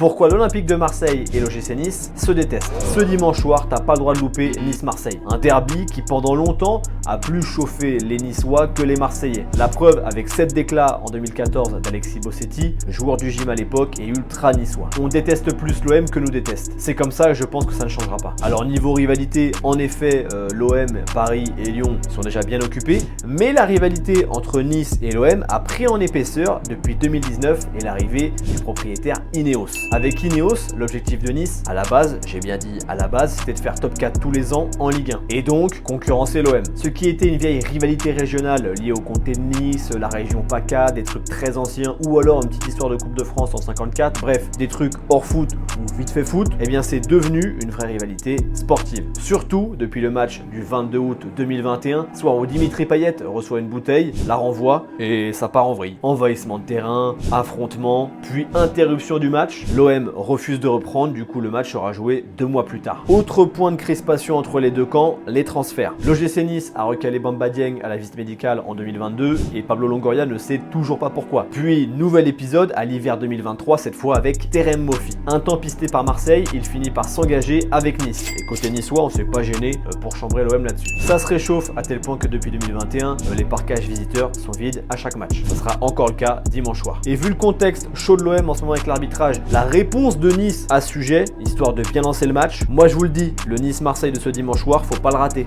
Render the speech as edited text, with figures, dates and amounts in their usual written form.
Pourquoi l'Olympique de Marseille et l'OGC Nice se détestent? Ce dimanche soir, t'as pas le droit de louper Nice-Marseille. Un derby qui pendant longtemps a plus chauffé les Niçois que les Marseillais. La preuve avec 7 déclats en 2014 d'Alexis Bossetti, joueur du gym à l'époque et ultra niçois. On déteste plus l'OM que nous déteste. C'est comme ça et je pense que ça ne changera pas. Alors niveau rivalité, en effet, l'OM, Paris et Lyon sont déjà bien occupés, mais la rivalité entre Nice et l'OM a pris en épaisseur depuis 2019 et l'arrivée du propriétaire Ineos. Avec Ineos, l'objectif de Nice, à la base, j'ai bien dit à la base, c'était de faire top 4 tous les ans en Ligue 1 et donc concurrencer l'OM. Ce qui était une vieille rivalité régionale liée au comté de Nice, la région PACA, des trucs très anciens ou alors une petite histoire de Coupe de France en 54, bref, des trucs hors foot ou vite fait foot, eh bien c'est devenu une vraie rivalité sportive. Surtout depuis le match du 22 août 2021, soir où Dimitri Payet reçoit une bouteille, la renvoie et ça part en vrille. Envahissement de terrain, affrontement, puis interruption du match. L'OM refuse de reprendre, du coup le match sera joué 2 mois plus tard. Autre point de crispation entre les deux camps, les transferts. L'OGC Nice a recalé Bamba Dieng à la visite médicale en 2022 et Pablo Longoria ne sait toujours pas pourquoi. Puis nouvel épisode à l'hiver 2023, cette fois avec Terem Moffi. Un temps pisté par Marseille, il finit par s'engager avec Nice. Et côté niçois, on s'est pas gêné pour chambrer l'OM là-dessus. Ça se réchauffe à tel point que depuis 2021, les parcages visiteurs sont vides à chaque match. Ce sera encore le cas dimanche soir. Et vu le contexte chaud de l'OM en ce moment avec l'arbitrage, la réponse de Nice à ce sujet, histoire de bien lancer le match, moi je vous le dis, le Nice-Marseille de ce dimanche soir, faut pas le rater.